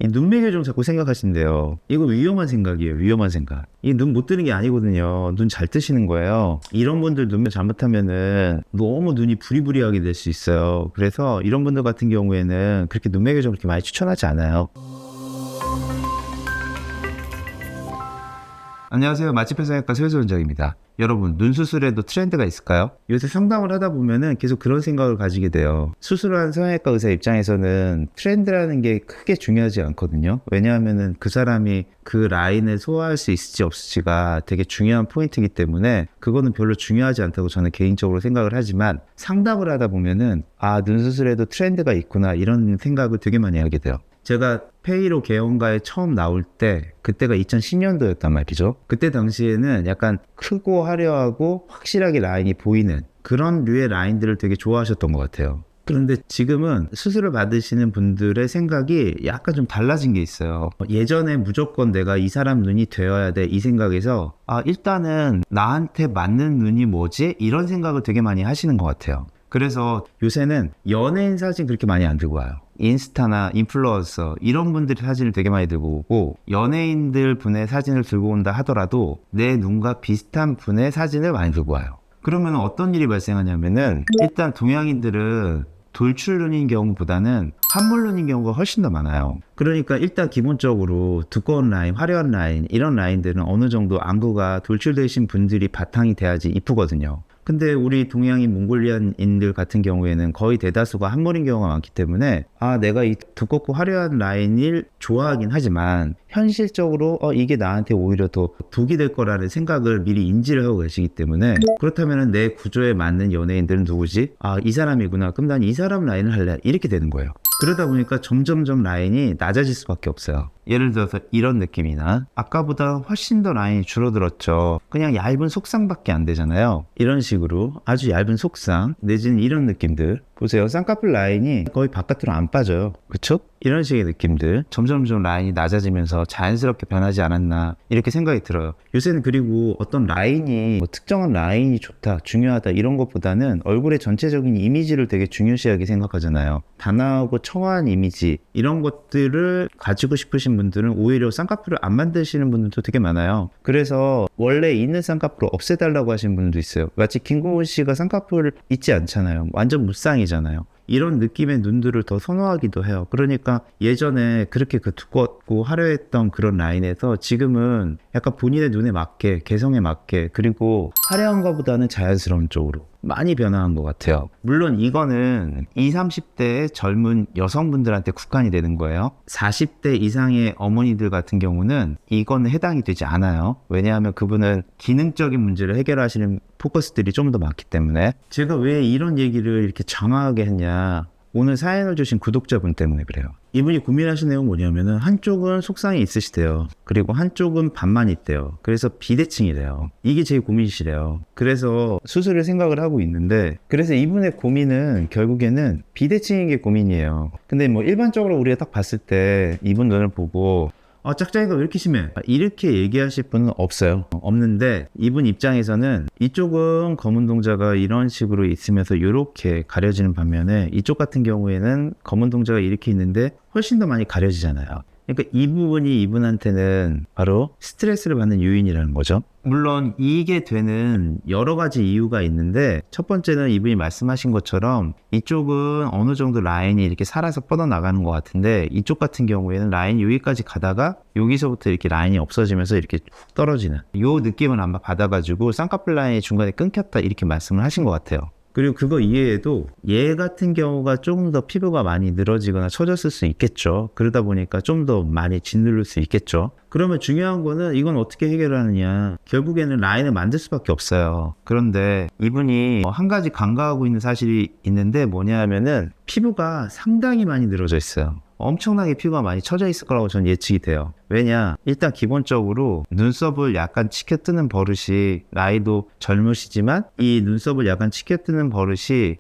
이 눈매개 좀 자꾸 생각하신대요. 이거 위험한 생각이에요. 위험한 생각. 이 눈 못 뜨는 게 아니거든요. 눈 잘 뜨시는 거예요. 이런 분들 눈매 잘못하면은 너무 눈이 부리부리하게 될 수 있어요. 그래서 이런 분들 같은 경우에는 그렇게 눈매개 좀 그렇게 많이 추천하지 않아요. 안녕하세요. 맛집 해상학과 최소원장입니다. 여러분, 눈 수술에도 트렌드가 있을까요? 요새 상담을 하다 보면은 계속 그런 생각을 가지게 돼요. 수술한 성형외과 의사 입장에서는 트렌드라는 게 크게 중요하지 않거든요. 왜냐하면은 그 사람이 그 라인을 소화할 수 있을지 없을지가 되게 중요한 포인트이기 때문에 그거는 별로 중요하지 않다고 저는 개인적으로 생각을 하지만 상담을 하다 보면은 눈 수술에도 트렌드가 있구나 이런 생각을 되게 많이 하게 돼요. 제가 페이로 개원가에 처음 나올 때 그때가 2010년도였단 말이죠. 그때 당시에는 약간 크고 화려하고 확실하게 라인이 보이는 그런 류의 라인들을 되게 좋아하셨던 것 같아요. 그런데 지금은 수술을 받으시는 분들의 생각이 약간 좀 달라진 게 있어요. 예전에 무조건 내가 이 사람 눈이 되어야 돼 이 생각에서 일단은 나한테 맞는 눈이 뭐지? 이런 생각을 되게 많이 하시는 것 같아요. 그래서 요새는 연예인 사진 그렇게 많이 안 들고 와요. 인스타나 인플루언서 이런 분들의 사진을 되게 많이 들고 오고 연예인들 분의 사진을 들고 온다 하더라도 내 눈과 비슷한 분의 사진을 많이 들고 와요. 그러면 어떤 일이 발생하냐면은 일단 동양인들은 돌출 눈인 경우보다는 한물 눈인 경우가 훨씬 더 많아요. 그러니까 일단 기본적으로 두꺼운 라인, 화려한 라인 이런 라인들은 어느 정도 안구가 돌출되신 분들이 바탕이 돼야지 이쁘거든요. 근데 우리 동양인 몽골리안인들 같은 경우에는 거의 대다수가 한물인 경우가 많기 때문에 내가 이 두껍고 화려한 라인을 좋아하긴 하지만 현실적으로 이게 나한테 오히려 더 독이 될 거라는 생각을 미리 인지를 하고 계시기 때문에 그렇다면 내 구조에 맞는 연예인들은 누구지? 이 사람이구나. 그럼 난 이 사람 라인을 할래. 이렇게 되는 거예요. 그러다 보니까 점점점 라인이 낮아질 수밖에 없어요. 예를 들어서 이런 느낌이나 아까보다 훨씬 더 라인이 줄어들었죠. 그냥 얇은 속상밖에 안 되잖아요. 이런 식으로 아주 얇은 속상 내지는 이런 느낌들 보세요. 쌍꺼풀 라인이 거의 바깥으로 안 빠져요. 그쵸? 이런 식의 느낌들 점점점 라인이 낮아지면서 자연스럽게 변하지 않았나 이렇게 생각이 들어요. 요새는 그리고 어떤 라인이 특정한 라인이 좋다 중요하다 이런 것보다는 얼굴의 전체적인 이미지를 되게 중요시하게 생각하잖아요. 단아하고 청아한 이미지 이런 것들을 가지고 싶으신 분들은 오히려 쌍꺼풀을 안 만드시는 분들도 되게 많아요. 그래서 원래 있는 쌍꺼풀을 없애달라고 하시는 분들도 있어요. 마치 김고은 씨가 쌍꺼풀 있지 않잖아요. 완전 무쌍이잖아요. 이런 느낌의 눈들을 더 선호하기도 해요. 그러니까 예전에 그렇게 그 두껍고 화려했던 그런 라인에서 지금은 약간 본인의 눈에 맞게 개성에 맞게 그리고 화려한 것보다는 자연스러운 쪽으로 많이 변화한 것 같아요. 물론 이거는 20, 30대의 젊은 여성분들한테 국한이 되는 거예요. 40대 이상의 어머니들 같은 경우는 이거는 해당이 되지 않아요. 왜냐하면 그분은 기능적인 문제를 해결하시는 포커스들이 좀 더 많기 때문에. 제가 왜 이런 얘기를 이렇게 장황하게 했냐, 오늘 사연을 주신 구독자분 때문에 그래요. 이분이 고민하신 내용은 뭐냐면은 한쪽은 속상이 있으시대요. 그리고 한쪽은 반만 있대요. 그래서 비대칭이래요. 이게 제일 고민이시래요. 그래서 수술을 생각을 하고 있는데 그래서 이분의 고민은 결국에는 비대칭인 게 고민이에요. 근데 뭐 일반적으로 우리가 딱 봤을 때 이분 눈을 보고 짝짝이가 왜 이렇게 심해? 이렇게 얘기하실 분은 없어요. 없는데 이분 입장에서는 이쪽은 검은 동자가 이런 식으로 있으면서 이렇게 가려지는 반면에 이쪽 같은 경우에는 검은 동자가 이렇게 있는데 훨씬 더 많이 가려지잖아요. 그러니까 이 부분이 이분한테는 바로 스트레스를 받는 요인이라는 거죠. 물론 이게 되는 여러 가지 이유가 있는데 첫 번째는 이분이 말씀하신 것처럼 이쪽은 어느 정도 라인이 이렇게 살아서 뻗어나가는 것 같은데 이쪽 같은 경우에는 라인이 여기까지 가다가 여기서부터 이렇게 라인이 없어지면서 이렇게 훅 떨어지는 요 느낌을 아마 받아가지고 쌍꺼풀 라인이 중간에 끊겼다 이렇게 말씀을 하신 것 같아요. 그리고 그거 이외에도 얘 같은 경우가 조금 더 피부가 많이 늘어지거나 처졌을 수 있겠죠. 그러다 보니까 좀 더 많이 짓누를 수 있겠죠. 그러면 중요한 거는 이건 어떻게 해결하느냐. 결국에는 라인을 만들 수밖에 없어요. 그런데 이분이 한 가지 간과하고 있는 사실이 있는데 뭐냐 하면은 피부가 상당히 많이 늘어져 있어요. 엄청나게 피부가 많이 처져 있을 거라고 저는 예측이 돼요. 왜냐? 일단 기본적으로 눈썹을 약간 치켜뜨는 버릇이 나이도 젊으시지만 이 눈썹을 약간 치켜뜨는 버릇이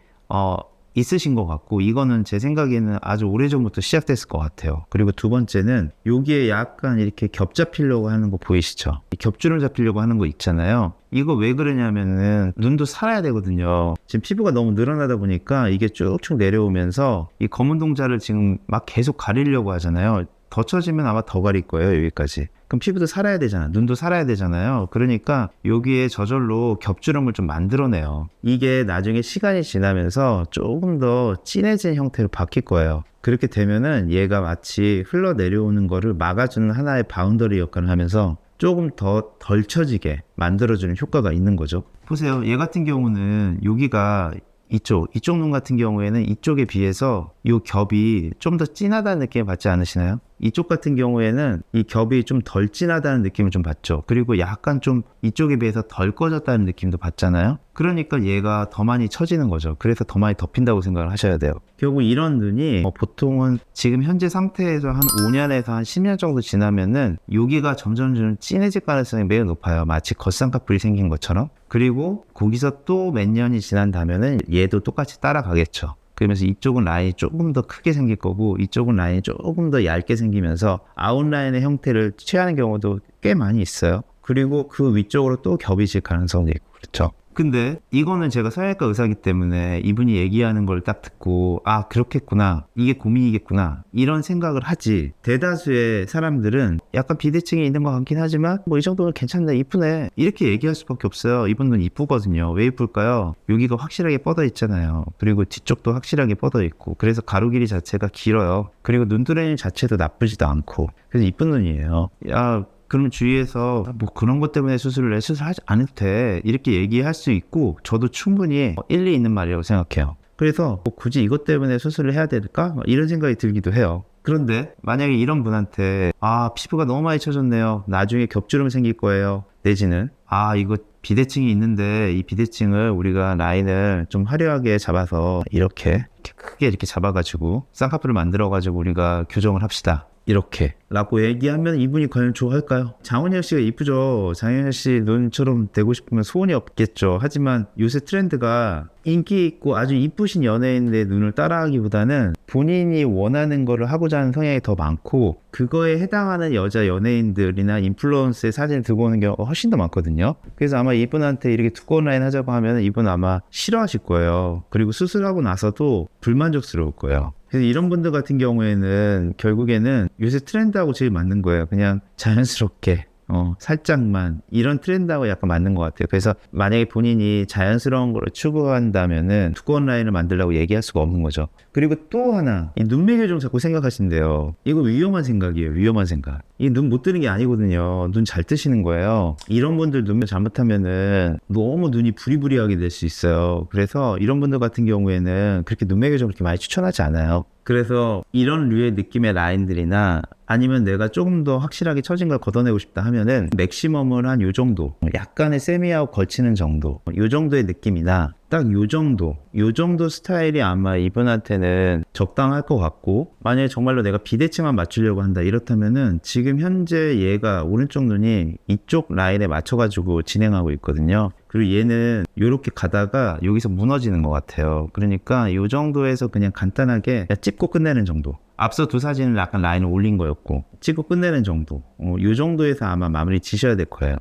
있으신 것 같고 이거는 제 생각에는 아주 오래전부터 시작됐을 것 같아요. 그리고 두 번째는 여기에 약간 이렇게 겹 잡히려고 하는 거 보이시죠? 겹주름 잡히려고 하는 거 있잖아요. 이거 왜 그러냐면은 눈도 살아야 되거든요. 지금 피부가 너무 늘어나다 보니까 이게 쭉쭉 내려오면서 이 검은 동자를 지금 막 계속 가리려고 하잖아요. 더 처지면 아마 더 가릴 거예요, 여기까지. 그럼 피부도 살아야 되잖아. 눈도 살아야 되잖아요. 그러니까 여기에 저절로 겹주름을 좀 만들어내요. 이게 나중에 시간이 지나면서 조금 더 진해진 형태로 바뀔 거예요. 그렇게 되면은 얘가 마치 흘러내려오는 거를 막아주는 하나의 바운더리 역할을 하면서 조금 더 덜 처지게 만들어주는 효과가 있는 거죠. 보세요. 얘 같은 경우는 여기가 이쪽 눈 같은 경우에는 이쪽에 비해서 이 겹이 좀 더 진하다는 느낌 받지 않으시나요? 이쪽 같은 경우에는 이 겹이 좀 덜 진하다는 느낌을 좀 받죠. 그리고 약간 좀 이쪽에 비해서 덜 꺼졌다는 느낌도 받잖아요. 그러니까 얘가 더 많이 처지는 거죠. 그래서 더 많이 덮인다고 생각을 하셔야 돼요. 결국 이런 눈이 보통은 지금 현재 상태에서 한 5년에서 한 10년 정도 지나면은 여기가 점점 진해질 가능성이 매우 높아요. 마치 겉쌍꺼풀이 생긴 것처럼. 그리고 거기서 또 몇 년이 지난다면은 얘도 똑같이 따라가겠죠. 그러면서 이쪽은 라인이 조금 더 크게 생길 거고 이쪽은 라인이 조금 더 얇게 생기면서 아웃라인의 형태를 취하는 경우도 꽤 많이 있어요. 그리고 그 위쪽으로 또 겹이 질 가능성도 있고 그렇죠. 근데 이거는 제가 성형외과 의사이기 때문에 이분이 얘기하는 걸 딱 듣고 아 그렇겠구나 이게 고민이겠구나 이런 생각을 하지, 대다수의 사람들은 약간 비대칭이 있는 것 같긴 하지만 뭐 이 정도면 괜찮네 이쁘네 이렇게 얘기할 수밖에 없어요. 이분 눈 이쁘거든요. 왜 이쁠까요? 여기가 확실하게 뻗어 있잖아요. 그리고 뒤쪽도 확실하게 뻗어 있고 그래서 가로 길이 자체가 길어요. 그리고 눈두레니 자체도 나쁘지도 않고 그래서 이쁜 눈이에요. 야 그러면 주위에서 뭐 그런 것 때문에 수술을 해 수술하지 않아도 돼 이렇게 얘기할 수 있고 저도 충분히 일리 있는 말이라고 생각해요. 그래서 뭐 굳이 이것 때문에 수술을 해야 될까? 이런 생각이 들기도 해요. 그런데 만약에 이런 분한테 아 피부가 너무 많이 처졌네요. 나중에 겹주름 생길 거예요. 내지는 아 이거 비대칭이 있는데 이 비대칭을 우리가 라인을 좀 화려하게 잡아서 이렇게 크게 이렇게 잡아가지고 쌍꺼풀을 만들어가지고 우리가 교정을 합시다. 이렇게 라고 얘기하면 이분이 과연 좋아할까요? 장원영 씨가 이쁘죠. 장원영 씨 눈처럼 되고 싶으면 소원이 없겠죠. 하지만 요새 트렌드가 인기 있고 아주 이쁘신 연예인의 눈을 따라하기보다는 본인이 원하는 거를 하고자 하는 성향이 더 많고 그거에 해당하는 여자 연예인들이나 인플루언서의 사진을 들고 오는 경우가 훨씬 더 많거든요. 그래서 아마 이분한테 이렇게 두꺼운 라인 하자고 하면 이분 아마 싫어하실 거예요. 그리고 수술하고 나서도 불만족스러울 거예요. 그래서 이런 분들 같은 경우에는 결국에는 요새 트렌드하고 제일 맞는 거예요. 그냥 자연스럽게 살짝만 이런 트렌드하고 약간 맞는 것 같아요. 그래서 만약에 본인이 자연스러운 걸 추구한다면은 두꺼운 라인을 만들려고 얘기할 수가 없는 거죠. 그리고 또 하나 이 눈매 교정 자꾸 생각하신대요. 이거 위험한 생각이에요. 위험한 생각. 이 눈 못 뜨는 게 아니거든요. 눈 잘 뜨시는 거예요. 이런 분들 눈매 잘못하면은 너무 눈이 부리부리하게 될 수 있어요. 그래서 이런 분들 같은 경우에는 그렇게 눈매 교정을 그렇게 많이 추천하지 않아요. 그래서 이런 류의 느낌의 라인들이나 아니면 내가 조금 더 확실하게 처진 걸 걷어내고 싶다 하면은 맥시멈을 한 요 정도, 약간의 세미하고 걸치는 정도, 요 정도의 느낌이나 딱 요 정도 스타일이 아마 이분한테는 적당할 것 같고, 만약에 정말로 내가 비대칭만 맞추려고 한다 이렇다면은 지금 현재 얘가 오른쪽 눈이 이쪽 라인에 맞춰가지고 진행하고 있거든요. 그리고 얘는 요렇게 가다가 여기서 무너지는 것 같아요. 그러니까 요 정도에서 그냥 간단하게 찝고 끝내는 정도. 앞서 두 사진은 약간 라인을 올린 거였고 찝고 끝내는 정도. 요 정도에서 아마 마무리 지셔야 될 거예요.